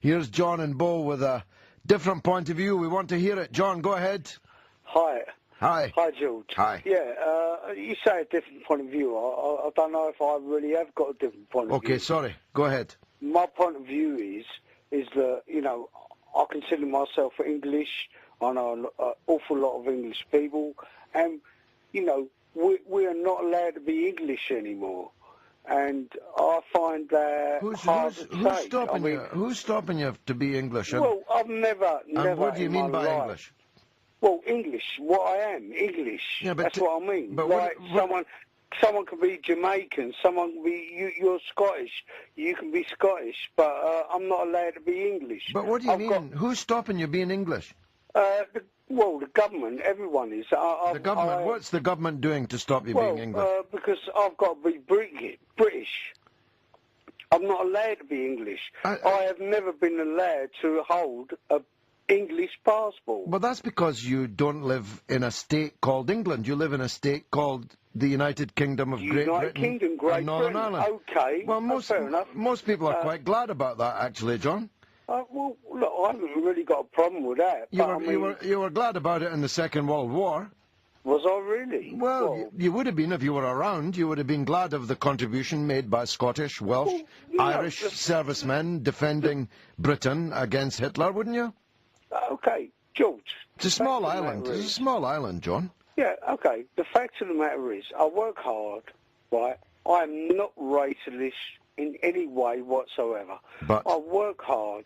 Here's John and Bo with a different point of view. We want to hear it. John, go ahead. Hi. Hi. Hi, George. Hi. Yeah, you say a different point of view. I don't know if I really have got a different point of view. Okay, sorry. Go ahead. My point of view is that, you know, I consider myself English. I know an awful lot of English people. And, you know, we are not allowed to be English anymore. And I find that hard to take. Who's stopping you to be English? Well, I've never and what do you mean by life, English? Well, English, what I am, English. Yeah, but that's what I mean. But like someone can be Jamaican, someone can be you're Scottish, you can be Scottish, but I'm not allowed to be English. But what do you mean? Who's stopping you being English? The government, everyone is. The government. What's the government doing to stop you being English? Because I've got to be British. I'm not allowed to be English. I have never been allowed to hold a English passport. But that's because you don't live in a state called England. You live in a state called the United Kingdom of Great Britain and Northern Ireland. Okay. Well, fair enough. Most people are quite glad about that, actually, John. Well, look, I haven't really got a problem with that. You were glad about it in the Second World War. Was I really? Well, you would have been if you were around. You would have been glad of the contribution made by Scottish, Welsh, Irish servicemen defending Britain against Hitler, wouldn't you? Okay, George. It's a small island. It's a small island, John. Yeah, okay. The fact of the matter is, I work hard, right? I'm not racist in any way whatsoever. But I work hard.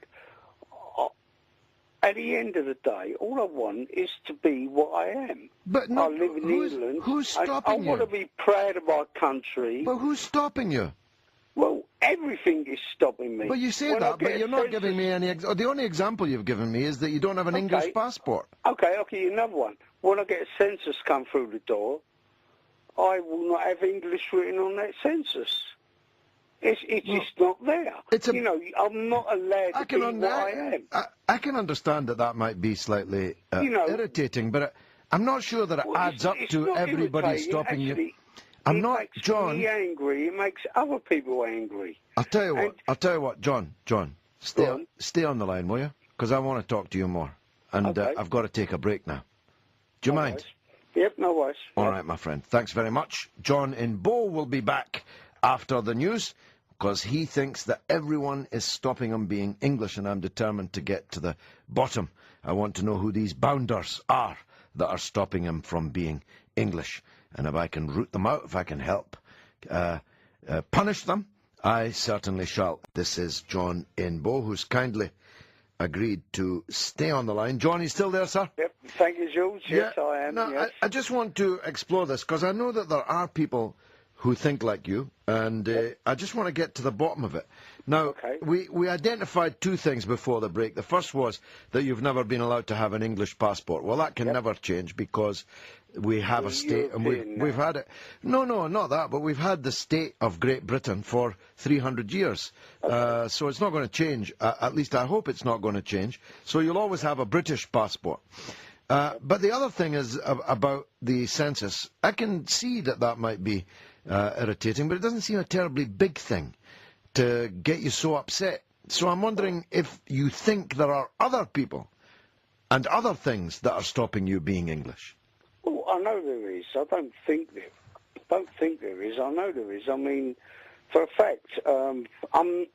At the end of the day, all I want is to be what I am. But I live in England. Who's stopping you? I want to be proud of my country. But who's stopping you? Well, everything is stopping me. But you say that, but you're not giving me any... The only example you've given me is that you don't have an English passport. Okay, I'll give you another one. When I get a census come through the door, I will not have English written on that census. It's just not there. You know, I'm not allowed to be what I am. I can understand that might be slightly irritating, but I'm not sure that it adds up to everybody stopping you. It makes me angry. It makes other people angry. I'll tell you what, John, stay on the line, will you? Because I want to talk to you more. And I've got to take a break now. Do you mind? Yep, no worries. All right, my friend. Thanks very much. John in Bow will be back after the news, because he thinks that everyone is stopping him being English, and I'm determined to get to the bottom. I want to know who these bounders are that are stopping him from being English. And if I can root them out, if I can help punish them, I certainly shall. This is John in Bow, who's kindly agreed to stay on the line. John, you still there, sir? Yep, thank you, George. Yes, I am, now, yes. I just want to explore this, because I know that there are people who think like you, and I just want to get to the bottom of it. Now, we identified two things before the break. The first was that you've never been allowed to have an English passport. Well, that can never change, because we have a state, and we've had it. No, not that, but we've had the state of Great Britain for 300 years. So it's not going to change. At least I hope it's not going to change. So you'll always have a British passport. But the other thing is about the census. I can see that might be irritating, but it doesn't seem a terribly big thing to get you so upset. So I'm wondering if you think there are other people and other things that are stopping you being English. Well, I know there is. I don't think there is. I know there is. I mean, for a fact, I'm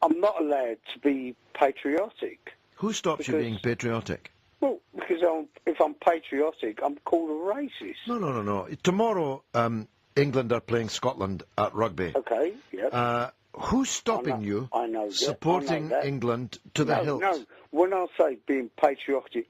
not allowed to be patriotic. Who stops you being patriotic? Well, because if I'm patriotic, I'm called a racist. No. Tomorrow, England are playing Scotland at rugby. Okay, yeah. Who's stopping you supporting England to the hilt? No, when I say being patriotic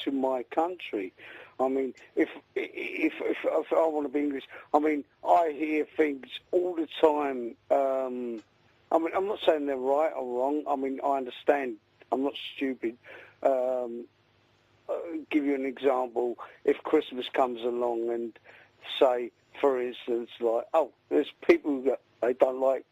to my country, I mean, if I want to be English, I mean, I hear things all the time. I mean, I'm not saying they're right or wrong. I mean, I understand. I'm not stupid. Give you an example. If Christmas comes along and say, for instance, like, there's people that they don't like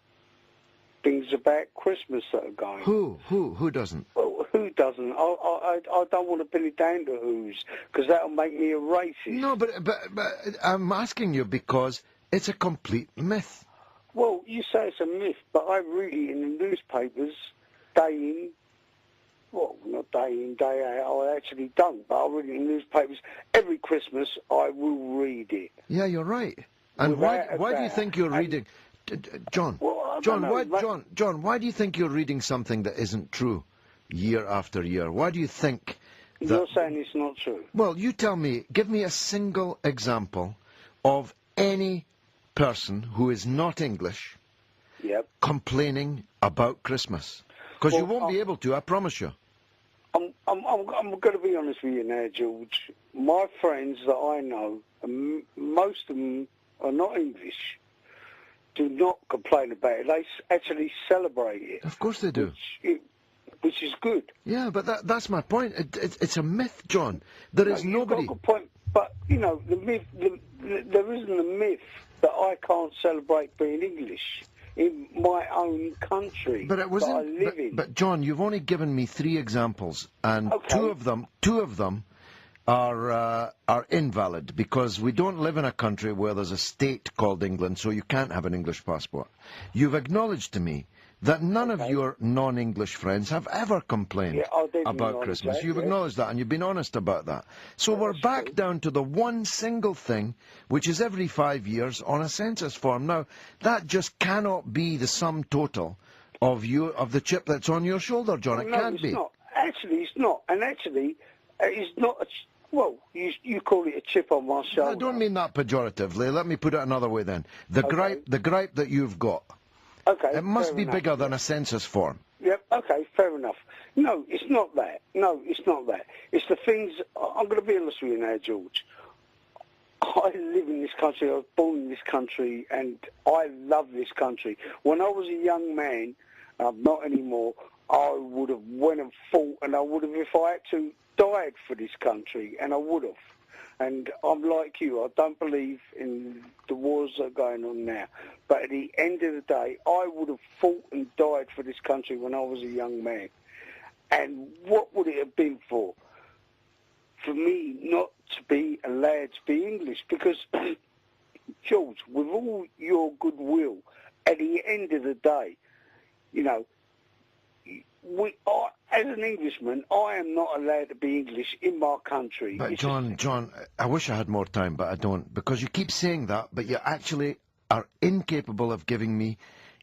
things about Christmas that are going. Who doesn't? Well, who doesn't? I don't want to pin it down to who's, because that'll make me a racist. No, but I'm asking you because it's a complete myth. Well, you say it's a myth, but I read it in the newspapers day in, well, not day in, day out, I actually don't, but I read it in newspapers. Every Christmas I will read it. Yeah, you're right. And why do you think you're reading... John, well, John, why do you think you're reading something that isn't true year after year? Why do you think that... You're saying it's not true? Well, you tell me, give me a single example of any person who is not English complaining about Christmas. Because you won't be able to, I promise you. I'm going to be honest with you now, George. My friends that I know, most of them are not English, do not complain about it. They actually celebrate it. Of course they do. Which is good. Yeah, but that's my point. It's a myth, John. There is nobody... You've got a good point. But, you know, the myth, there isn't a myth that I can't celebrate being English in my own country that I live in. But John, you've only given me 3 examples, and two of them are invalid, because we don't live in a country where there's a state called England, so you can't have an English passport. You've acknowledged to me that none of your non-English friends have ever complained about Christmas. You've acknowledged that, and you've been honest about that. So we're back down to the one single thing, which is every 5 years on a census form. Now, that just cannot be the sum total of the chip that's on your shoulder, John. It can't be. No, actually, it's not. And actually, it's not... Well, you call it a chip on my shoulder. I don't mean that pejoratively. Let me put it another way then. The gripe that you've got. Okay. It must be bigger than a census form. Yep, okay, fair enough. No, it's not that. No, it's not that. It's the things... I'm going to be honest with you now, George. I live in this country. I was born in this country, and I love this country. When I was a young man, not anymore, I would have went and fought, and I would have, if I had to, died for this country, and I would have. And I'm like you, I don't believe in the wars that are going on now. But at the end of the day, I would have fought and died for this country when I was a young man. And what would it have been for? For me not to be allowed to be English. Because, George, with all your goodwill, at the end of the day, you know, as an Englishman, I am not allowed to be English in my country. But John, I wish I had more time, but I don't, because you keep saying that, but you actually are incapable of giving me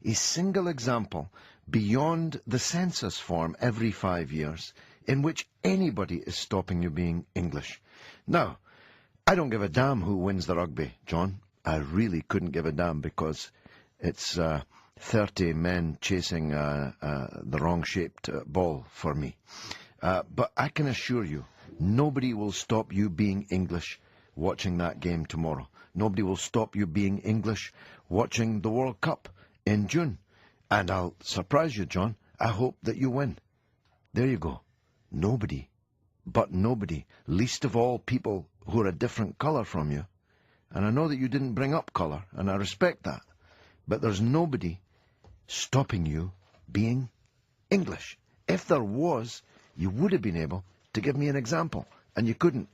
a single example beyond the census form every 5 years in which anybody is stopping you being English. Now, I don't give a damn who wins the rugby, John. I really couldn't give a damn, because it's 30 men chasing the wrong-shaped ball for me. But I can assure you, nobody will stop you being English watching that game tomorrow. Nobody will stop you being English watching the World Cup in June. And I'll surprise you, John. I hope that you win. There you go. Nobody, but nobody, least of all people who are a different colour from you. And I know that you didn't bring up colour, and I respect that. But there's nobody stopping you being English. If there was, you would have been able to give me an example, and you couldn't.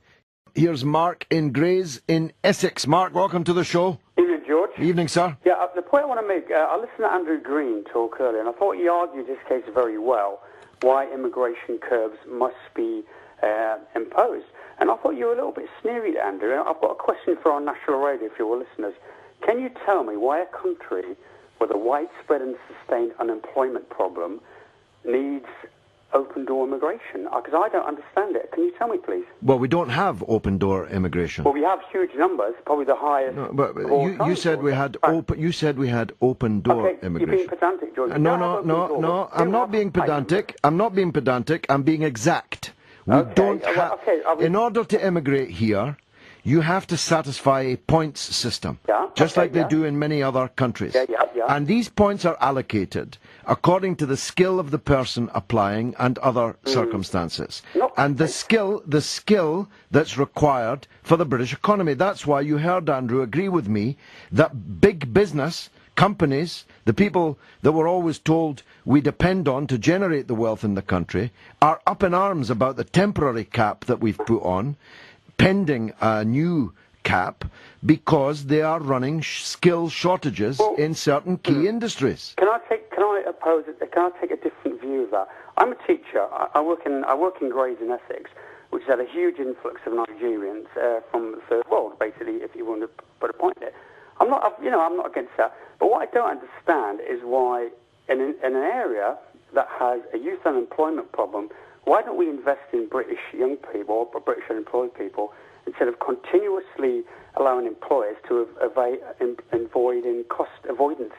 Here's Mark in Grays in Essex. Mark, welcome to the show. Evening, George. Evening, sir. Yeah, the point I want to make, I listened to Andrew Green talk earlier, and I thought he argued this case very well, why immigration curbs must be imposed. And I thought you were a little bit sneery, Andrew. I've got a question for our national radio, for your listeners. Can you tell me why a country with a widespread and sustained unemployment problem needs open-door immigration? Because I don't understand it. Can you tell me, please? Well, we don't have open-door immigration. Well, we have huge numbers, probably the highest. No, but you said we had open-door immigration. You're being pedantic, George. No. I'm not being pedantic. I'm not being pedantic. I'm being exact. We don't have. In order to immigrate here, you have to satisfy a points system, just like they do in many other countries. And these points are allocated according to the skill of the person applying and other circumstances. And the skill that's required for the British economy. That's why you heard Andrew agree with me that big business, companies, the people that we're always told we depend on to generate the wealth in the country, are up in arms about the temporary cap that we've put on, pending a new cap, because they are running skill shortages in certain key industries. Can I take a different view? view of that. I'm a teacher. I work in Grays in Essex, which has had a huge influx of Nigerians from the third world, basically, if you want to put a point there. I'm not against that. But what I don't understand is why, in an area that has a youth unemployment problem, why don't we invest in British young people or British unemployed people instead of continuously allowing employers to avoid in cost avoidance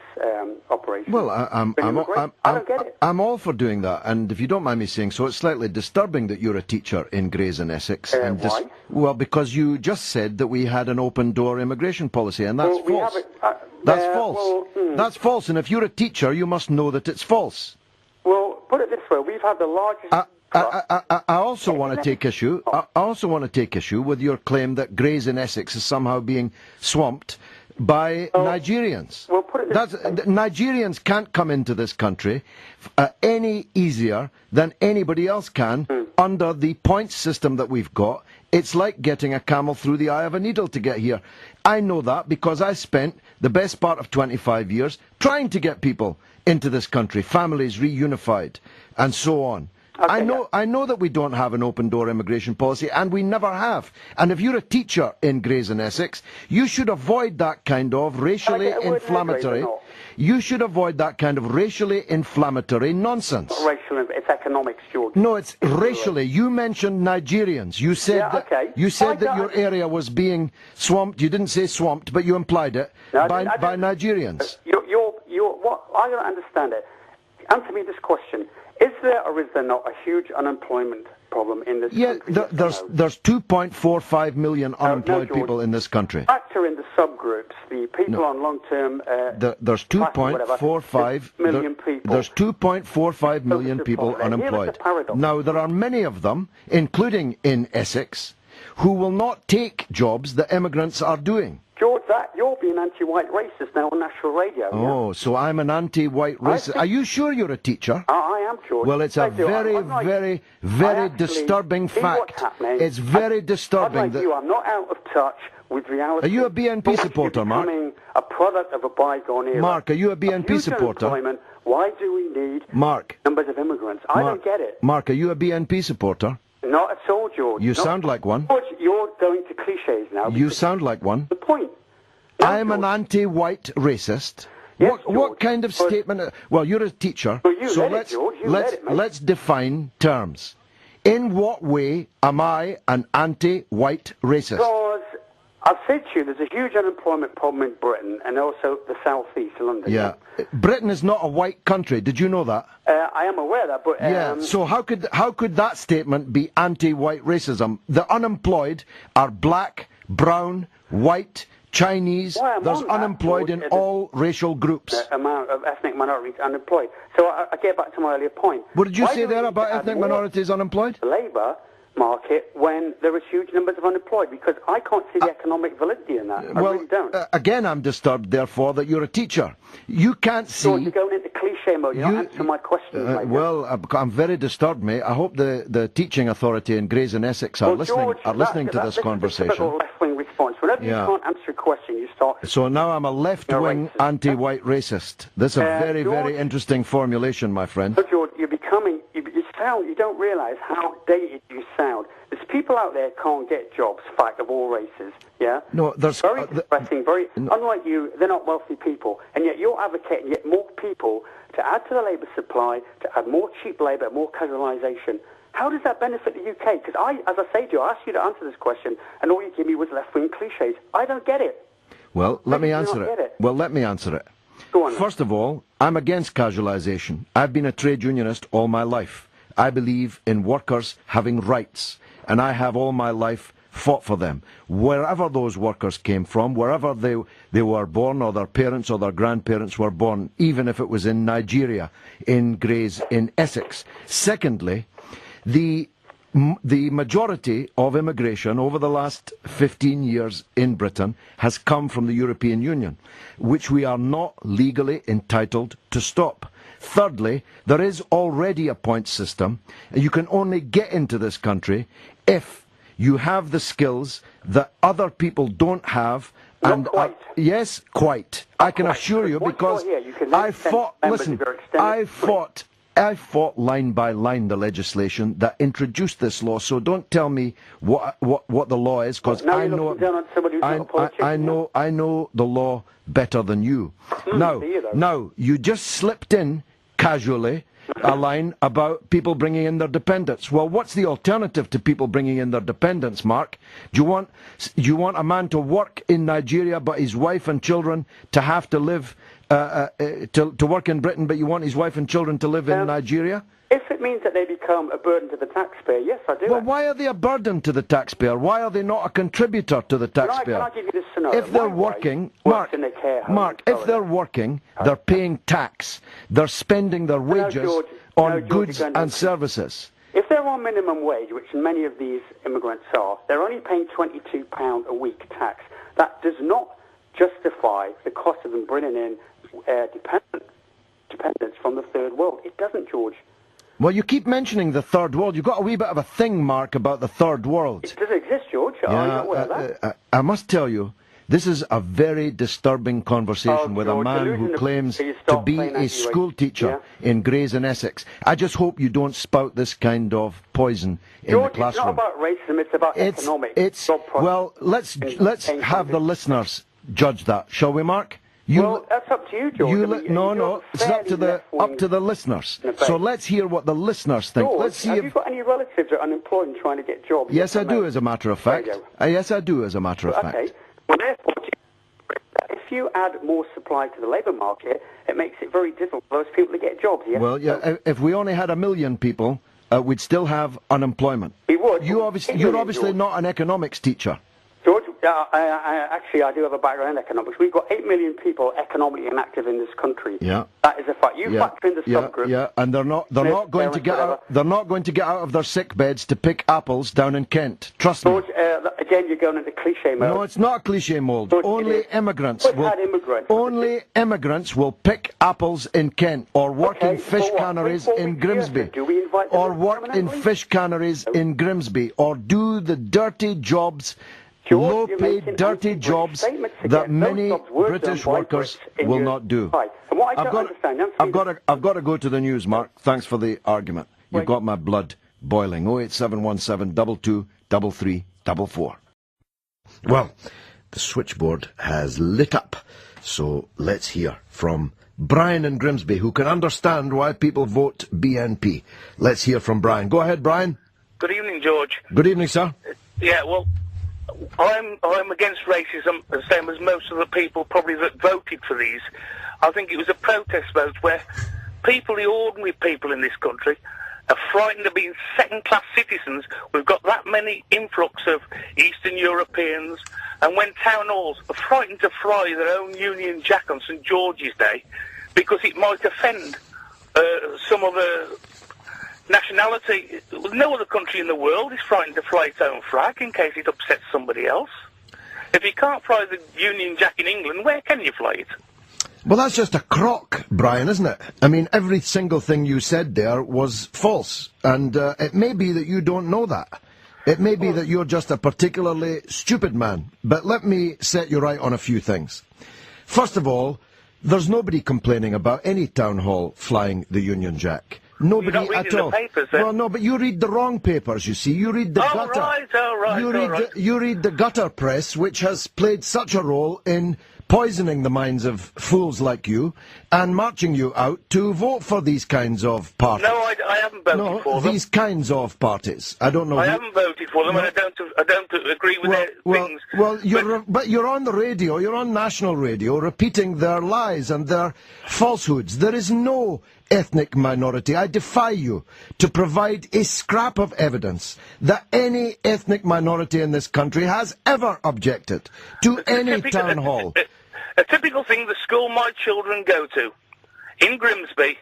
operations? Well, I don't get it. I'm all for doing that, and if you don't mind me saying so, it's slightly disturbing that you're a teacher in Grays in Essex. Why? Well, because you just said that we had an open-door immigration policy, and that's false. That's false. Well, That's false, and if you're a teacher, you must know that it's false. Well, put it this way: we've had the largest. I also want to take issue. I also want to take issue with your claim that Grays in Essex is somehow being swamped by Nigerians. Well, put it this way. Nigerians can't come into this country any easier than anybody else can under the points system that we've got. It's like getting a camel through the eye of a needle to get here. I know that because I spent the best part of 25 years trying to get people into this country, families reunified, and so on. Okay, I know that we don't have an open-door immigration policy, and we never have. And if you're a teacher in Grays in Essex, you should avoid that kind of racially inflammatory. You should avoid that kind of racially inflammatory nonsense. Not racial, it's economics, George. No, it's racially. You mentioned Nigerians. You said that your area was being swamped. You didn't say swamped, but you implied it by Nigerians. What? I don't understand it. Answer me this question. Is there or is there not a huge unemployment problem in this country? Yeah, there's 2.45 million unemployed people in this country. Factor in the subgroups, the people on long-term... there's 2.45 million people. There's 2.45 million people unemployed. Now, there are many of them, including in Essex, who will not take jobs that immigrants are doing. George, you're being anti-white racist now on national radio. Oh, so I'm an anti-white racist. Are you sure you're a teacher? I am, George. Well, it's a very disturbing fact. It's very disturbing that... I'm not out of touch with reality. Are you a BNP supporter, Mark? Becoming a product of a bygone era. Mark, are you a BNP supporter? Why do we need numbers of immigrants? I don't get it. Mark, are you a BNP supporter? Not at all, George. You sound like one. George, you're going to cliches now. You sound like one. The point. I'm an anti-white racist. Yes, what kind of statement? Well, you're a teacher, so let's define terms. In what way am I an anti-white racist? Because I've said to you, there's a huge unemployment problem in Britain and also the southeast, London. Yeah, Britain is not a white country. Did you know that? I am aware of that, but yeah. So how could that statement be anti-white racism? The unemployed are black, brown, white, Chinese. There's unemployed in all racial groups. Amount of ethnic minorities unemployed. So I get back to my earlier point. What did you say there about ethnic minorities unemployed? Labour market when there are huge numbers of unemployed, because I can't see the economic validity in that. I really don't. Again, I'm disturbed, therefore, that you're a teacher. You can't see... So you're going into cliche mode. You're not answering my questions. Well, I'm very disturbed, mate. I hope the teaching authority in Grays and Essex are listening to this conversation. That's a left-wing response. Whenever you can't answer a question, you start... So now I'm a left-wing anti-white racist. That's a very interesting formulation, my friend. So, George, you're becoming... You don't realise how dated you sound. There's people out there can't get jobs, fact, of all races, yeah? No, there's... Very depressing, unlike you, they're not wealthy people, and yet you're advocating yet more people to add to the labour supply, to add more cheap labour, more casualisation. How does that benefit the UK? Because as I say to you, I asked you to answer this question, and all you gave me was left-wing cliches. I don't get it. Well, let me answer it. Well, let me answer it. Go on. First of all, I'm against casualisation. I've been a trade unionist all my life. I believe in workers having rights, and I have all my life fought for them. Wherever those workers came from, wherever they were born, or their parents or their grandparents were born, even if it was in Nigeria, in Grays, in Essex. Secondly, the majority of immigration over the last 15 years in Britain has come from the European Union, which we are not legally entitled to stop. Thirdly, there is already a point system. You can only get into this country if you have the skills that other people don't have. And yes, quite. I can assure you, because I fought I fought line by line the legislation that introduced this law, so don't tell me what the law is, because I know I know the law better than you. Now, you just slipped in casually a line about people bringing in their dependents. Well, what's the alternative to people bringing in their dependents, Mark? Do you want a man to work in Nigeria, but his wife and children to have to live to work in Britain, but you want his wife and children to live in Nigeria? If it means that they become a burden to the taxpayer, yes, I do. Well, why are they a burden to the taxpayer? Why are they not a contributor to the taxpayer? Can I give you this scenario? If they're working, Mark, if they're working, they're paying tax. They're spending their wages on goods and services. If they're on minimum wage, which many of these immigrants are, they're only paying £22 a week tax. That does not justify the cost of them bringing in dependents from the third world. It doesn't, George. Well, you keep mentioning the third world. You've got a wee bit of a thing, Mark, about the third world. It does exist, George. Are you not aware of that? I must tell you, this is a very disturbing conversation with a man who claims to be a school teacher in Grays in Essex. I just hope you don't spout this kind of poison in the classroom. It's not about racism, it's about economics. Well, let's have the listeners judge that, shall we, Mark? That's up to you, George. No, it's up to the listeners. So let's hear what the listeners think. George, let's see have you got any relatives that are unemployed and trying to get jobs? Yes, I do, as a matter of fact. Yes, I do, as a matter of fact. Okay. Well, therefore, if you add more supply to the labour market, it makes it very difficult for those people to get jobs. Yes? Well, if we only had 1 million people, we'd still have unemployment. We would. You're obviously not an economics teacher. George, actually, I do have a background in economics. We've got 8 million people economically inactive in this country. Yeah, that is a fact. You factor in the subgroup. Yeah, and they're not going to get out. They're not going to get out of their sick beds to pick apples down in Kent. Trust me. George, again, you're going into cliche mode. No, it's not cliche mode. George, only immigrants will pick apples in Kent, or work in fish canneries in Grimsby, or work in fish canneries in Grimsby, or do the dirty jobs. Low-paid, dirty jobs that many British workers will not do. I've got to go to the news, Mark. Thanks for the argument. You've got my blood boiling. 08717 22 33 44. Well, the switchboard has lit up, so let's hear from Brian in Grimsby, who can understand why people vote BNP. Let's hear from Brian. Go ahead, Brian. Good evening, George. Good evening, sir. Yeah, well, I'm against racism, the same as most of the people probably that voted for these. I think it was a protest vote where people, the ordinary people in this country, are frightened of being second-class citizens. We've got that many influx of Eastern Europeans, and when town halls are frightened to fly their own Union Jack on St George's Day because it might offend some other nationality. No other country in the world is frightened to fly its own flag in case it upsets somebody else. If you can't fly the Union Jack in England, where can you fly it? Well, that's just a crock, Brian, isn't it? I mean, every single thing you said there was false, and it may be that you don't know that. It may be that you're just a particularly stupid man, but let me set you right on a few things. First of all, there's nobody complaining about any town hall flying the Union Jack. Nobody at all. Well, no, but you read the wrong papers, you see. You read the gutter. You read the gutter press, which has played such a role in poisoning the minds of fools like you and marching you out to vote for these kinds of parties. No, I haven't voted for them. These kinds of parties. I don't know. I haven't voted for them, and I don't agree with their things. Well, but you're on the radio. You're on national radio, repeating their lies and their falsehoods. There is no ethnic minority. I defy you to provide a scrap of evidence that any ethnic minority in this country has ever objected to any town hall. A typical thing the school my children go to in Grimsby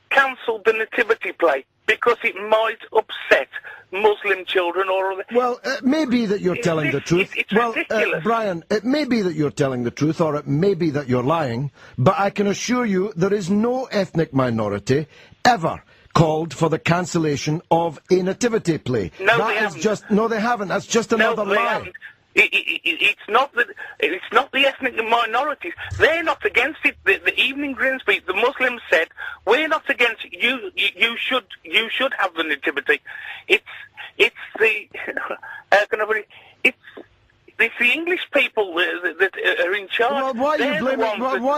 cancelled the nativity play because it might upset Muslim children or other. Well, it may be that you're telling the truth. It's ridiculous. Brian, it may be that you're telling the truth, or it may be that you're lying, but I can assure you there is no ethnic minority ever called for the cancellation of a nativity play. No, they haven't. No, they haven't. That's just another lie. It's not the ethnic minorities. They're not against it. The Evening Grimsby, the Muslims said, we're not against it. You should have the nativity. It's the how can I put it? It's the English people that are in charge. Well, why are you blaming?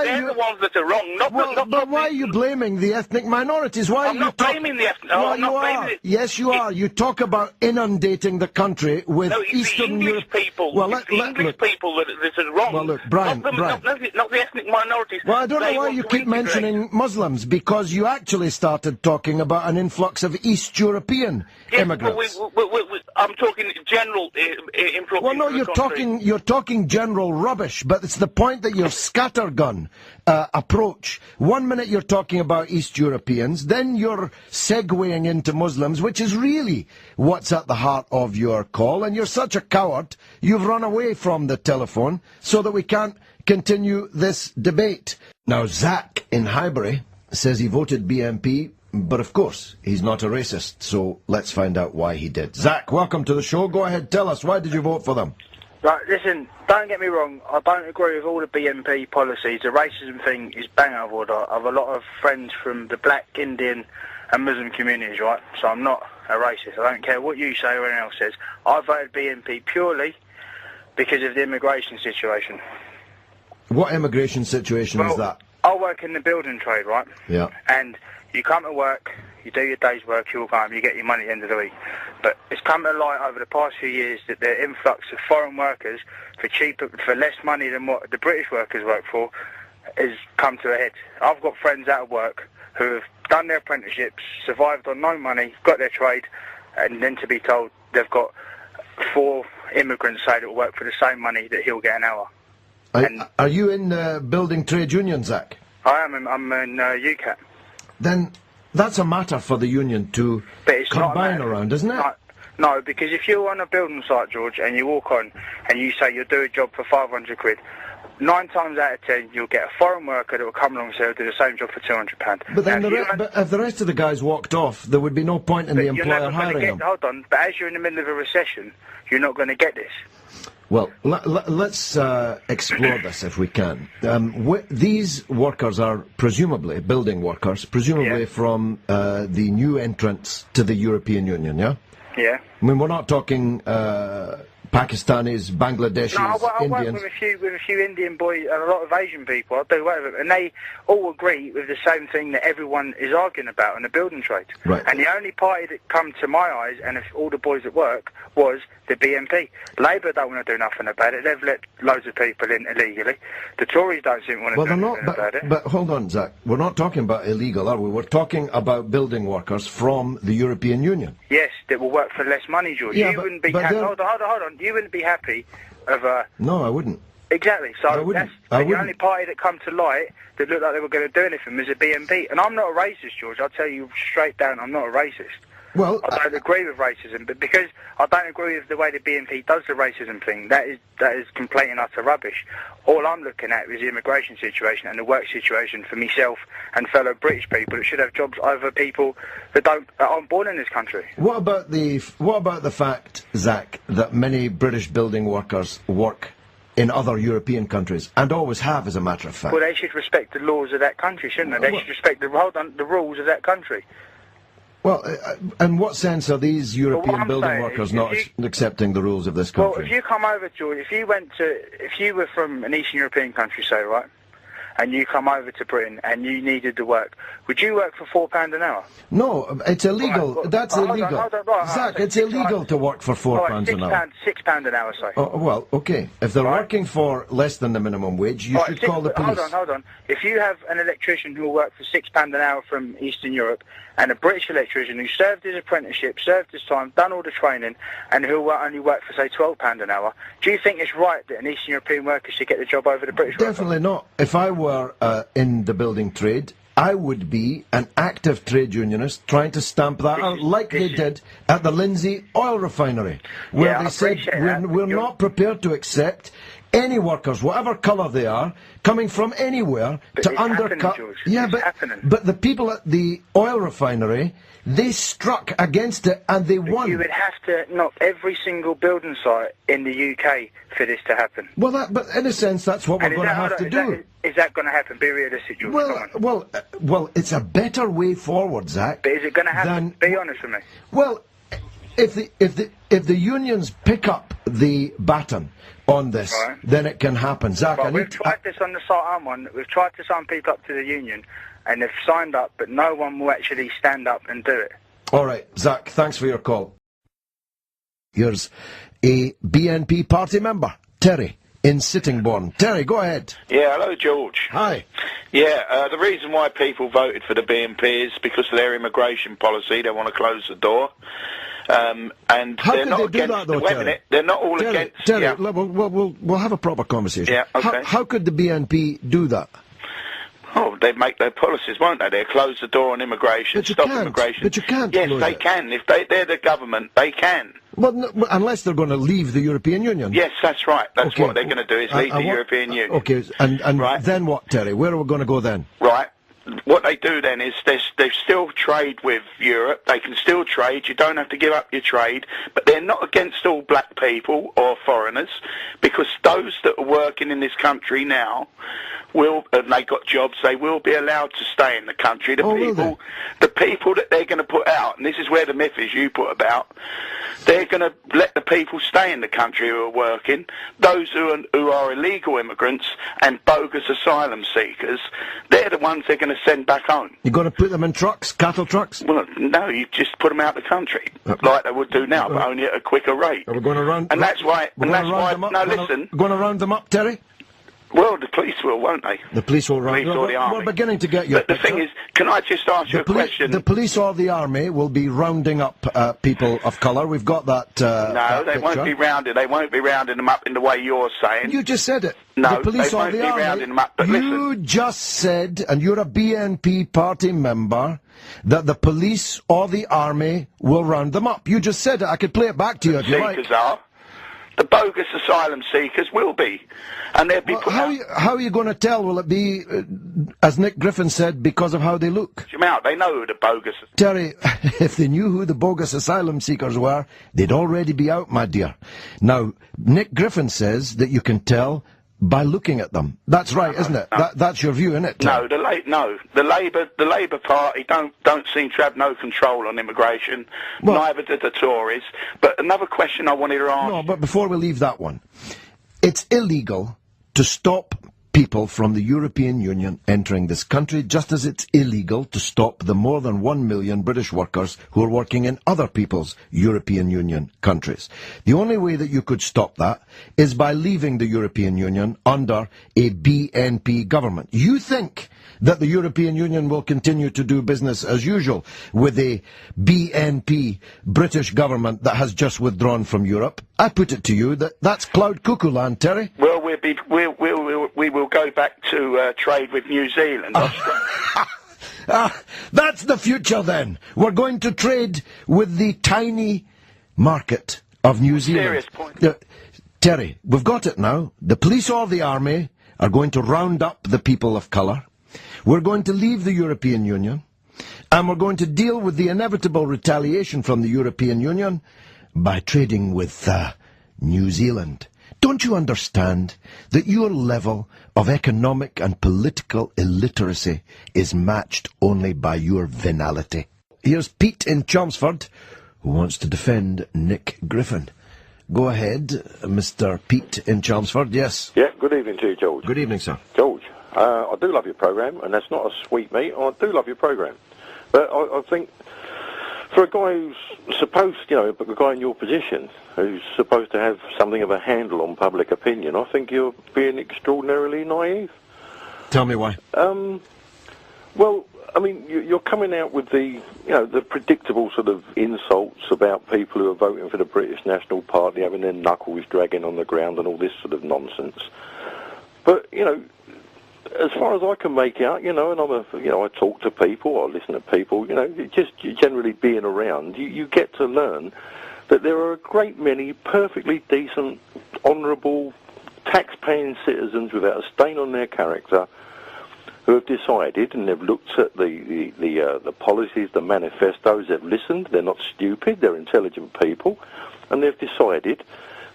They're the ones that are wrong. But why are you blaming the ethnic minorities? Why I'm not blaming the ethnic. Well, I'm not blaming it. Yes, you are. You talk about inundating the country with Eastern English people. Well, it's the English people that are wrong. Well, look, Brian, not the ethnic minorities. Well, I don't know why you keep mentioning Muslims, because you actually started talking about an influx of East European immigrants. I'm talking general influx. Well, no, you're talking general rubbish, but it's the point that your scattergun approach. 1 minute you're talking about East Europeans, then you're segueing into Muslims, which is really what's at the heart of your call, and you're such a coward, you've run away from the telephone so that we can't continue this debate. Now, Zach in Highbury says he voted BNP, but of course, he's not a racist, so let's find out why he did. Zach, welcome to the show. Go ahead, tell us, why did you vote for them? Right, listen, don't get me wrong, I don't agree with all the BNP policies. The racism thing is bang out of order. I have a lot of friends from the black, Indian and Muslim communities, right? So I'm not a racist. I don't care what you say or anyone else says. I voted BNP purely because of the immigration situation. What immigration situation is that? I work in the building trade, right? Yeah. And you come to work, you do your day's work, you walk home, you get your money at the end of the week. But it's come to light over the past few years that the influx of foreign workers for less money than what the British workers work for has come to a head. I've got friends out of work who have done their apprenticeships, survived on no money, got their trade, and then to be told they've got 4 immigrants, say, that will work for the same money that he'll get an hour. Are you in building trade union, Zach? I am. I'm in UCAT. Then that's a matter for the union to combine around, isn't it? No, because if you're on a building site, George, and you walk on and you say you'll do a job for 500 quid, 9 times out of 10 you'll get a foreign worker that will come along and say, I'll do the same job for £200. But then but if the rest of the guys walked off, there would be no point in the employer hiring them. Hold on, but as you're in the middle of a recession, you're not going to get this. Well, let's explore this if we can. These workers are presumably, building workers, presumably from the new entrants to the European Union, yeah? Yeah. I mean, we're not talking Pakistanis, Bangladeshis, I Indians. work with a few Indian boys and a lot of Asian people. I do work with them, and they all agree with the same thing that everyone is arguing about in the building trade. Right. And the only party that come to my eyes, and if all the boys at work, was the BNP. Labour don't want to do nothing about it. They've let loads of people in illegally. The Tories don't seem to want to do anything about it. But hold on, Zach. We're not talking about illegal, are we? We're talking about building workers from the European Union. Yes, that will work for less money, George. Yeah, you wouldn't be happy. Hold on. You wouldn't be happy of a... No, I wouldn't. Exactly. So that's the only party that come to light that looked like they were going to do anything was the BNP. And I'm not a racist, George. I'll tell you straight down, I'm not a racist. Well, I don't agree with racism, but because I don't agree with the way the BNP does the racism thing, that is complete and utter rubbish. All I'm looking at is the immigration situation and the work situation for myself and fellow British people that should have jobs over people that aren't born in this country. What about the fact, Zach, that many British building workers work in other European countries, and always have, as a matter of fact? Well, they should respect the laws of that country, shouldn't they? They should respect the rules of that country. Well, in what sense are these European building workers not accepting the rules of this country? Well, if you come over, George, if you were from an Eastern European country, say, right, and you come over to Britain and you needed to work, would you work for £4 an hour? No, it's illegal. Right, that's illegal. Hold on, Zach, it's illegal to work for £4 an hour. £6 an hour, say. Oh, well, okay. If they're working for less than the minimum wage, you should call the police. Hold on. If you have an electrician who will work for £6 an hour from Eastern Europe, and a British electrician who served his apprenticeship, served his time, done all the training, and who will only work for, say, £12 an hour, do you think it's right that an Eastern European worker should get the job over the British worker? Definitely not. If I were in the building trade, I would be an active trade unionist trying to stamp that out, like they did at the Lindsay oil refinery, where they said we're not prepared to accept any workers, whatever colour they are, coming from anywhere but to undercut. George. Yeah, it's but the people at the oil refinery, they struck against it and they won. You would have to knock every single building site in the UK for this to happen. Well, but in a sense, that's what we're going to have to do. Is that going to happen? Be realistic, George. Well, it's a better way forward, Zach. But is it going to happen? Be honest with me. Well, if the unions pick up the baton on this, right, then it can happen. Zach, right, we've tried this on the site I'm on. We've tried to sign people up to the union, and they've signed up, but no one will actually stand up and do it. All right, Zach, thanks for your call. Here's a BNP party member, Terry, in Sittingbourne. Terry, go ahead. Yeah, hello, George. Hi. Yeah, the reason why people voted for the BNP is because of their immigration policy. They want to close the door. And how they're could not they against, do that, though, wait Terry? a minute, they're not all Terry, against... Terry, yeah. we'll have a proper conversation. Yeah, okay. How could the BNP do that? Oh, they'd make their policies, won't they? They'll close the door on immigration, stop immigration. But you can't. Yes, they can. If they're the government, they can. Well, no, unless they're going to leave the European Union. Yes, that's right. That's what they're going to do, is leave the European Union. Okay, and right. Then what, Terry? Where are we going to go then? Right. What they do then is they still trade with Europe. They can still trade. You don't have to give up your trade. But they're not against all black people or foreigners, because those that are working in this country now and they got jobs, they will be allowed to stay in the country. The people that they're going to put out, and this is where the myth is you put about, they're going to let the people stay in the country who are working. Those who are illegal immigrants and bogus asylum seekers, they're the ones they're going to send back home. You're going to put them in trucks, cattle trucks? Well, no, you just put them out of the country, like they would do now, but only at a quicker rate. Are we going to round? And that's why. We're going to round them up, Terry. Well, the police will, won't they? The police will round them up. We're beginning to get your But the thing is, can I just ask you a question? The police or the army will be rounding up people of colour. We've got that. No, they won't be rounding. They won't be rounding them up in the way you're saying. You just said it. No, the police they won't or the be army. Rounding them up. But you just said, and you're a BNP party member, that the police or the army will round them up. You just said it. I could play it back to you if you like. Seekers are. The bogus asylum seekers will be. And they'll be put out. How are you going to tell? Will it be, as Nick Griffin said, because of how they look? They know who the bogus... Terry, if they knew who the bogus asylum seekers were, they'd already be out, my dear. Now, Nick Griffin says that you can tell by looking at them. That's right, isn't it? No. That's your view, isn't it, Terry? No, the Labour Party don't seem to have no control on immigration. Well, neither do the Tories. But another question I wanted to ask... No, but before we leave that one, it's illegal to stop people from the European Union entering this country, just as it's illegal to stop the more than 1 million British workers who are working in other people's European Union countries. The only way that you could stop that is by leaving the European Union under a BNP government. You think that the European Union will continue to do business as usual with a BNP British government that has just withdrawn from Europe? I put it to you that that's cloud cuckoo land, Terry. Well, we will go back to trade with New Zealand. That's the future then. We're going to trade with the tiny market of New Zealand. Serious point. Terry, we've got it now. The police or the army are going to round up the people of colour. We're going to leave the European Union, and we're going to deal with the inevitable retaliation from the European Union by trading with New Zealand. Don't you understand that your level of economic and political illiteracy is matched only by your venality? Here's Pete in Chelmsford, who wants to defend Nick Griffin. Go ahead, Mr. Pete in Chelmsford, yes. Yeah, good evening to you, George. Good evening, sir. George, I do love your programme, and that's not a sweet meat. I do love your programme. But I think for a guy who's supposed, a guy in your position, who's supposed to have something of a handle on public opinion, I think you're being extraordinarily naive. Tell me why. Well, I mean, you're coming out with the predictable sort of insults about people who are voting for the British National Party, having their knuckles dragging on the ground and all this sort of nonsense. But, as far as I can make out, and I talk to people, I listen to people, just generally being around, you get to learn that there are a great many perfectly decent, honourable, tax-paying citizens without a stain on their character who have decided, and they've looked at the policies, the manifestos, they've listened, they're not stupid, they're intelligent people, and they've decided,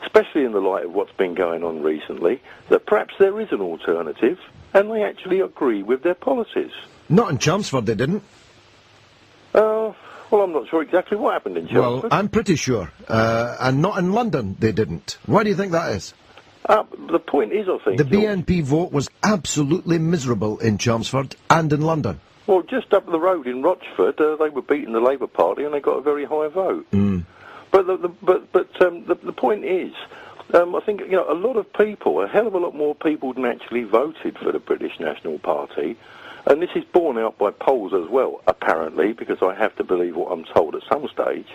especially in the light of what's been going on recently, that perhaps there is an alternative, and they actually agree with their policies. Not in Chelmsford, they didn't. Well, I'm not sure exactly what happened in Chelmsford. Well, I'm pretty sure. And not in London, they didn't. Why do you think that is? The point is, I think... The BNP vote was absolutely miserable in Chelmsford and in London. Well, just up the road in Rochford, they were beating the Labour Party and they got a very high vote. But the point is, I think, you know, a lot of people, a hell of a lot more people than actually voted for the British National Party, and this is borne out by polls as well, apparently, because I have to believe what I'm told at some stage.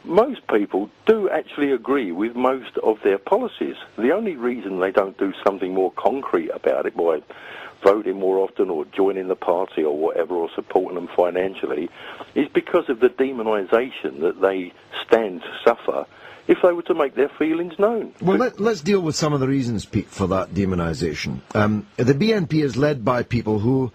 Most people do actually agree with most of their policies. The only reason they don't do something more concrete about it by voting more often or joining the party or whatever or supporting them financially is because of the demonisation that they stand to suffer if they were to make their feelings known. Well, let's deal with some of the reasons, Pete, for that demonisation. The BNP is led by people who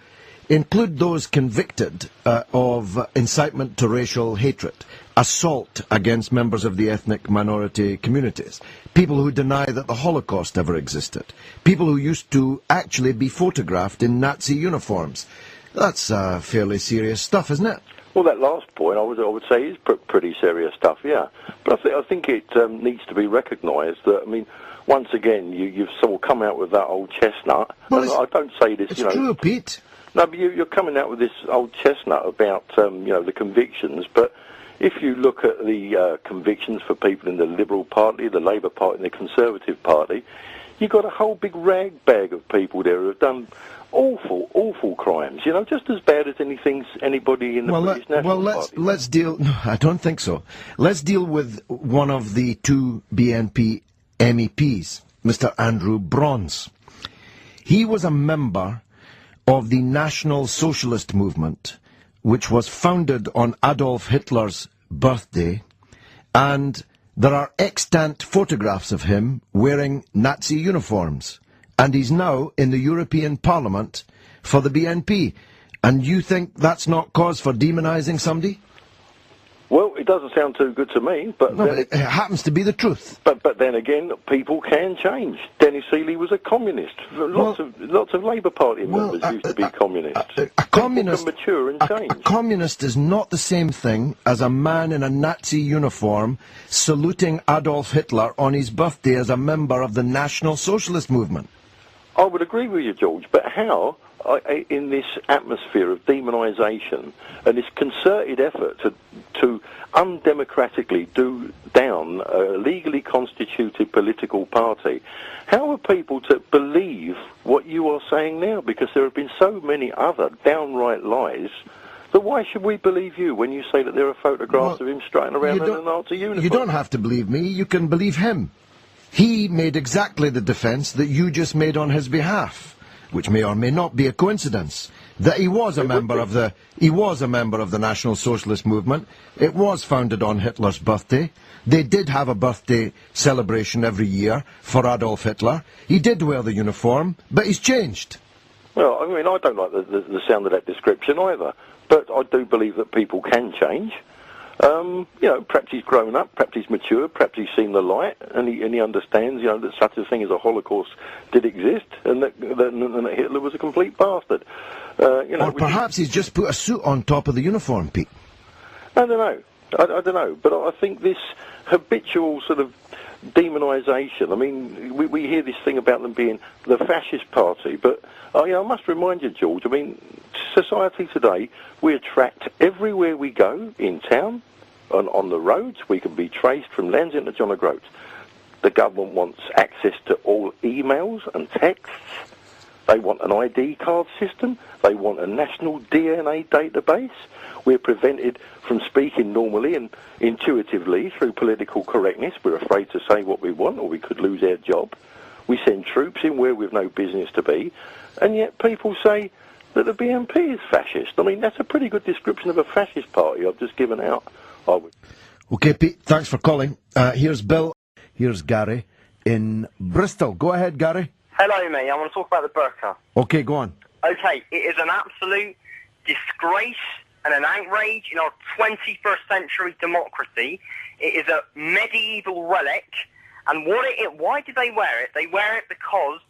include those convicted of incitement to racial hatred, assault against members of the ethnic minority communities, people who deny that the Holocaust ever existed, people who used to actually be photographed in Nazi uniforms. That's fairly serious stuff, isn't it? Well, that last point, I would say, is pretty serious stuff, yeah. But I think it needs to be recognised that, I mean, once again, you've sort of come out with that old chestnut. Well, I don't say this, it's true, Pete. No, but you're coming out with this old chestnut about, you know, the convictions, but if you look at the convictions for people in the Liberal Party, the Labour Party and the Conservative Party, you've got a whole big rag bag of people there who have done awful crimes, you know, just as bad as anybody in the British National Party. Let's deal... No, I don't think so. Let's deal with one of the two BNP MEPs, Mr. Andrew Bronze. He was a member of the National Socialist Movement, which was founded on Adolf Hitler's birthday, and there are extant photographs of him wearing Nazi uniforms, and he's now in the European Parliament for the BNP. And you think that's not cause for demonising somebody? Well, it doesn't sound too good to me, but... No, it happens to be the truth. But then again, people can change. Dennis Seeley was a communist. Lots of Labour Party members used to be communists. A communist can mature and change. A communist is not the same thing as a man in a Nazi uniform saluting Adolf Hitler on his birthday as a member of the National Socialist Movement. I would agree with you, George, but how, in this atmosphere of demonisation and this concerted effort to undemocratically do down a legally constituted political party, how are people to believe what you are saying now? Because there have been so many other downright lies. So why should we believe you when you say that there are photographs of him strutting around in a Nazi uniform? You don't have to believe me, you can believe him. He made exactly the defence that you just made on his behalf, which may or may not be a coincidence. That he was a member of the National Socialist Movement. It was founded on Hitler's birthday. They did have a birthday celebration every year for Adolf Hitler. He did wear the uniform, but he's changed. Well, I mean, I don't like the sound of that description either, but I do believe that people can change. You know, perhaps he's grown up, perhaps he's matured, perhaps he's seen the light, and he understands, you know, that such a thing as a Holocaust did exist, and that Hitler was a complete bastard. You know, or perhaps he's just put a suit on top of the uniform, Pete. I don't know. I don't know, but I think this habitual sort of demonisation, I mean, we hear this thing about them being the fascist party, but you know, I must remind you, George, I mean, society today, we attract everywhere we go in town, on the roads, we can be traced from Lansing to John O'Groats. The government wants access to all emails and texts. They want an ID card system. They want a national DNA database. We're prevented from speaking normally and intuitively through political correctness. We're afraid to say what we want or we could lose our job. We send troops in where we've no business to be. And yet people say that the BNP is fascist. I mean, that's a pretty good description of a fascist party I've just given out. Okay, Pete, thanks for calling. Here's Bill. Here's Gary. in Bristol. Go ahead, Gary. Hello, mate. I want to talk about the burqa. Okay, go on. Okay, it is an absolute disgrace and an outrage in our 21st century democracy. It is a medieval relic. And why do they wear it? They wear it because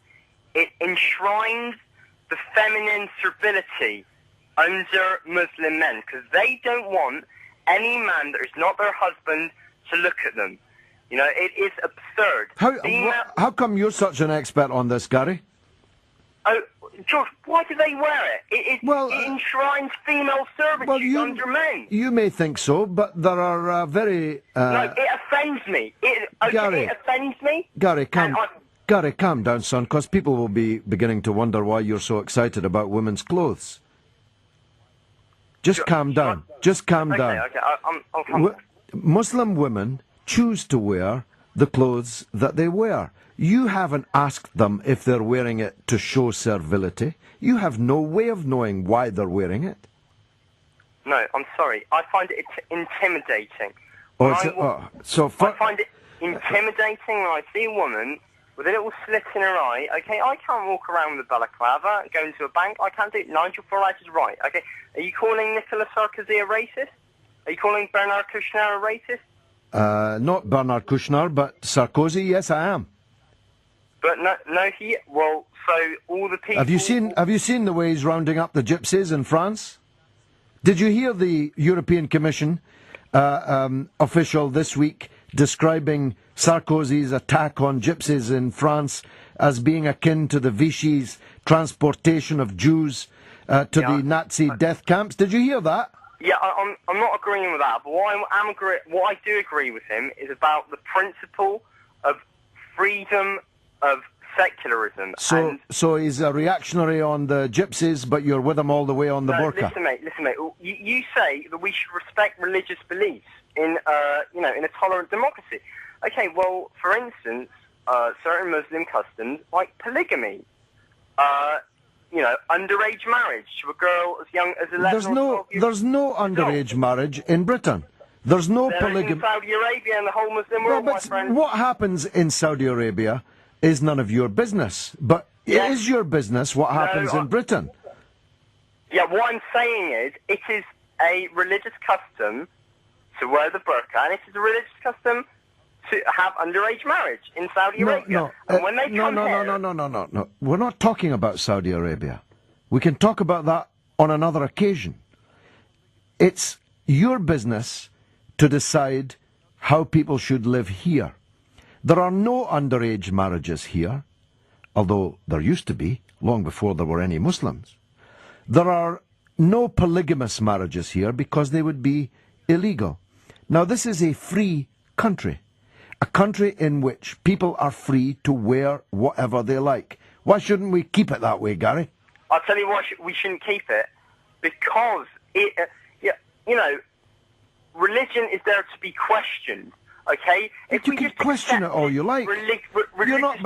it enshrines the feminine servility under Muslim men, because they don't want any man that is not their husband to look at them. You know, it is absurd. How come you're such an expert on this, Gary? Oh, George, why do they wear it? It enshrines female servitude under men. You may think so, but there are very... no, it offends me. It offends me. Gary, calm down, son, because people will be beginning to wonder why you're so excited about women's clothes. Just calm down. Just calm down. Okay, I'll calm down. Muslim women choose to wear the clothes that they wear. You haven't asked them if they're wearing it to show servility. You have no way of knowing why they're wearing it. No, I'm sorry. I find it intimidating. I find it intimidating when I see a woman with a little slit in her eye. Okay, I can't walk around with a balaclava, go into a bank. I can't do it. Nigel Farage is right. Okay, are you calling Nicolas Sarkozy a racist? Are you calling Bernard Kouchner a racist? Not Bernard Kouchner, but Sarkozy, yes, I am. But so all the people... Have you seen the way he's rounding up the gypsies in France? Did you hear the European Commission official this week describing Sarkozy's attack on gypsies in France as being akin to the Vichy's transportation of Jews to the Nazi death camps? Did you hear that? Yeah, I'm not agreeing with that, but what I do agree with him is about the principle of freedom of secularism. So he's a reactionary on the gypsies, but you're with him all the way on the burqa. Listen, mate. You say that we should respect religious beliefs in a tolerant democracy. Okay, well, for instance, certain Muslim customs like polygamy, underage marriage to a girl as young as 11 or 12 years. There's no underage marriage in Britain. There's no polygamy. In Saudi Arabia and the whole Muslim world, my friend. What happens in Saudi Arabia is none of your business. But it is your business what happens in Britain. Yeah, what I'm saying is, it is a religious custom to wear the burqa, and it is a religious custom to have underage marriage in Saudi Arabia. And when they No. We're not talking about Saudi Arabia. We can talk about that on another occasion. It's your business to decide how people should live here. There are no underage marriages here, although there used to be, long before there were any Muslims. There are no polygamous marriages here because they would be illegal. Now, this is a free country, a country in which people are free to wear whatever they like. Why shouldn't we keep it that way, Gary? I'll tell you why we shouldn't keep it. Because, religion is there to be questioned, okay? You can question it all you like.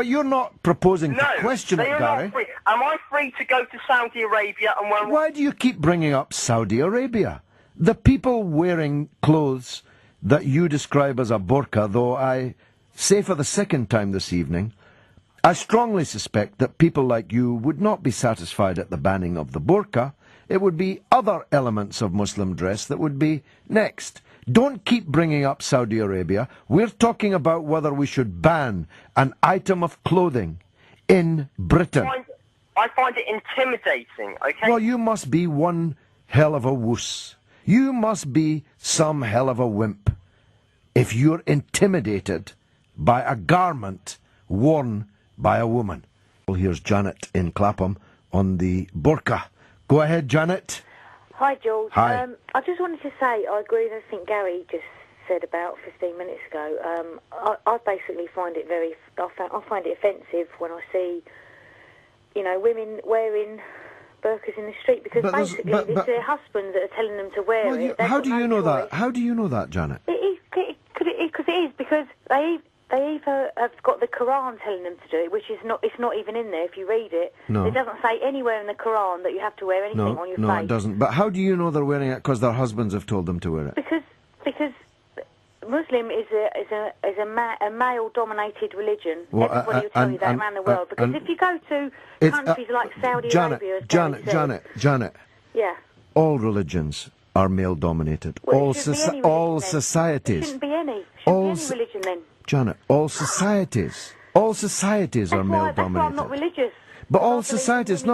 You're not proposing to question it, Gary. Not free. Am I free to go to Saudi Arabia and wear... Why do you keep bringing up Saudi Arabia? The people wearing clothes that you describe as a burqa, though I say for the second time this evening, I strongly suspect that people like you would not be satisfied at the banning of the burqa. It would be other elements of Muslim dress that would be next. Don't keep bringing up Saudi Arabia. We're talking about whether we should ban an item of clothing in Britain. I find it intimidating, okay? Well, you must be one hell of a wuss. You must be some hell of a wimp if you're intimidated by a garment worn by a woman. Well, here's Janet in Clapham on the burqa. Go ahead, Janet. Hi, George. Hi. I just wanted to say I agree with everything Gary just said about 15 minutes ago. I basically find it I find it offensive when I see, women wearing burqas in the street, because basically it's their husbands that are telling them to wear it. How do you know that? How do you know that, Janet? Because they either have got the Quran telling them to do it, which it's not even in there if you read it. No. It doesn't say anywhere in the Quran that you have to wear anything on your face. No, it doesn't. But how do you know they're wearing it because their husbands have told them to wear it? Because Muslim is a male-dominated religion. Well, Everybody will tell you that around the world. Because if you go to countries like Saudi Arabia, Janet. Yeah. All religions are male-dominated. Well, all societies. There shouldn't be any. Shouldn't be any religion then. Janet, all societies are male-dominated. That's why I'm not religious. But all societies,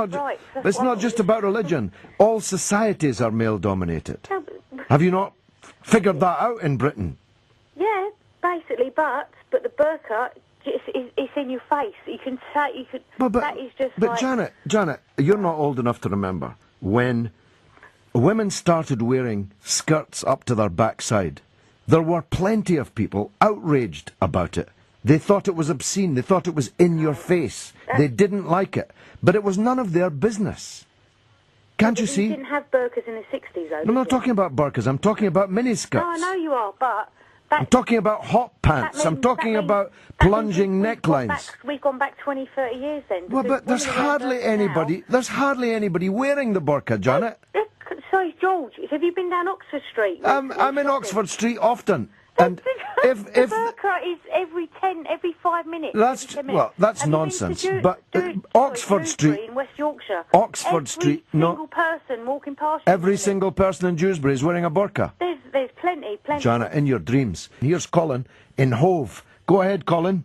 it's not just about religion. All societies are male-dominated. No, Have you not figured that out in Britain? Yeah, basically, but the burqa, it's in your face. You can say, that is just But like... Janet, you're not old enough to remember when women started wearing skirts up to their backside. There were plenty of people outraged about it. They thought it was obscene. They thought it was in your face. They didn't like it. But it was none of their business. Can't you see? You didn't have burqas in the 60s, though. I'm not talking about burqas. I'm talking about miniskirts. No, I know you are, but... I'm talking about hot pants. I'm talking about plunging necklines. We've gone back 20, 30 years then. Well, but there's hardly anybody wearing the burqa, Janet. Sorry, George, have you been down Oxford Street? I'm in Oxford Street often. And if the burqa is every 5 minutes. That's nonsense. But Oxford Street in West Yorkshire. Oxford Street, single person walking past. Every single person in Dewsbury is wearing a burqa. There's plenty. Janet, in your dreams. Here's Colin in Hove. Go ahead, Colin.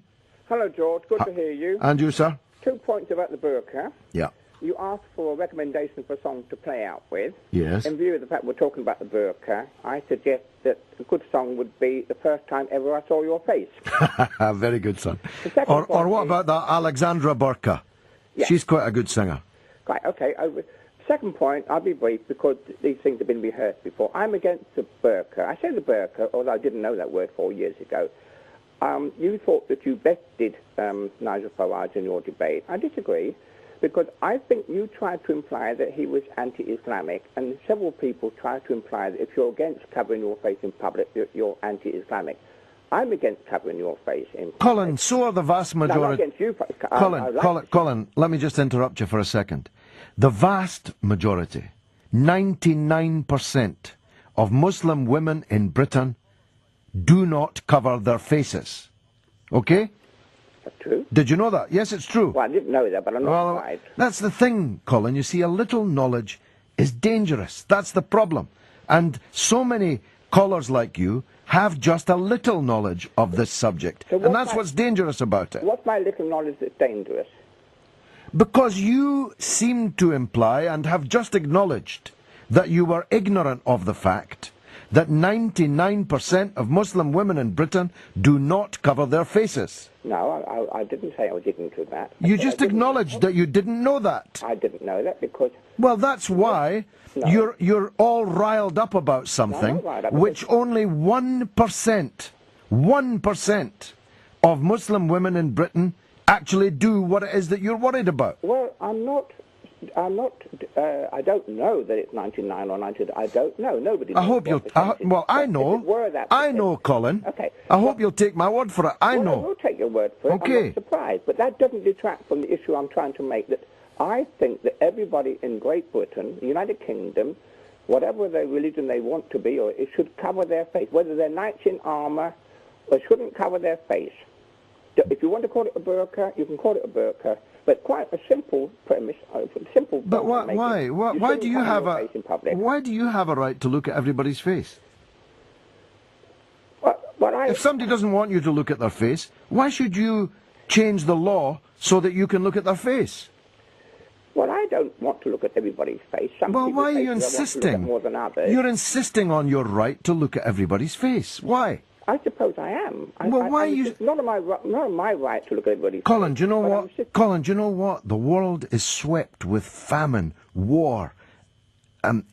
Hello, George. Good to hear you. And you, sir? 2 points about the burqa. Yeah. You asked for a recommendation for a song to play out with. Yes. In view of the fact we're talking about the burqa, I suggest that a good song would be The First Time Ever I Saw Your Face. Very good, son. Or what about that Alexandra burqa? Yeah. She's quite a good singer. Right, okay. Second point, I'll be brief because these things have been rehearsed before. I'm against the burqa. I say the burqa, although I didn't know that word 4 years ago. You thought that you bested Nigel Farage in your debate. I disagree. Because I think you tried to imply that he was anti-Islamic, and several people tried to imply that if you're against covering your face in public, you're anti-Islamic. I'm against covering your face in public. Colin, so are the vast majority... No, I'm against you. Colin, let me just interrupt you for a second. The vast majority, 99% of Muslim women in Britain do not cover their faces. Okay? That's true. Did you know that? Yes, it's true. Well, I didn't know that, but I'm not right. That's the thing, Colin. You see, a little knowledge is dangerous. That's the problem. And so many callers like you have just a little knowledge of this subject. And that's what's dangerous about it. What's my little knowledge that's dangerous? Because you seem to imply and have just acknowledged that you were ignorant of the fact that 99% of Muslim women in Britain do not cover their faces. No, I didn't say I was ignorant of that. You just acknowledged that you didn't know that. I didn't know that because... Well, that's why you're all riled up about something which only 1% of Muslim women in Britain actually do what it is that you're worried about. Well, I'm not, I don't know that it's 99 or 90. I don't know. Nobody knows. I hope you'll, I know, Colin. Okay. I hope you'll take my word for it. I know. I will take your word for it. Okay. I'm not surprised. But that doesn't detract from the issue I'm trying to make, that I think that everybody in Great Britain, the United Kingdom, whatever their religion they want to be, or it should cover their face, whether they're knights in armour, or shouldn't cover their face. If you want to call it a burqa, you can call it a burqa. But quite a simple premise, simple. But why? Why do you have a right to look at everybody's face? If somebody doesn't want you to look at their face, why should you change the law so that you can look at their face? Well, I don't want to look at everybody's face. Well, why are you insisting? More than others. You're insisting on your right to look at everybody's face. Why? I suppose I am. Why are you... It's not on my right to look at everybody's Colin, face. do you know what? Colin, do you know what? The world is swept with famine, war,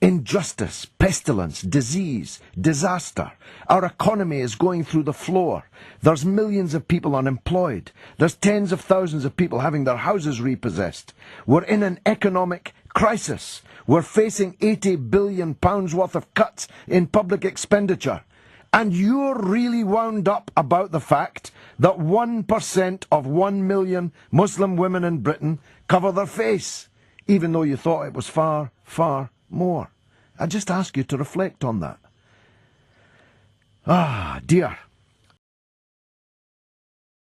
injustice, pestilence, disease, disaster. Our economy is going through the floor. There's millions of people unemployed. There's tens of thousands of people having their houses repossessed. We're in an economic crisis. We're facing £80 billion worth of cuts in public expenditure. And you're really wound up about the fact that 1% of 1 million Muslim women in Britain cover their face, even though you thought it was far, far more. I just ask you to reflect on that. Ah, dear.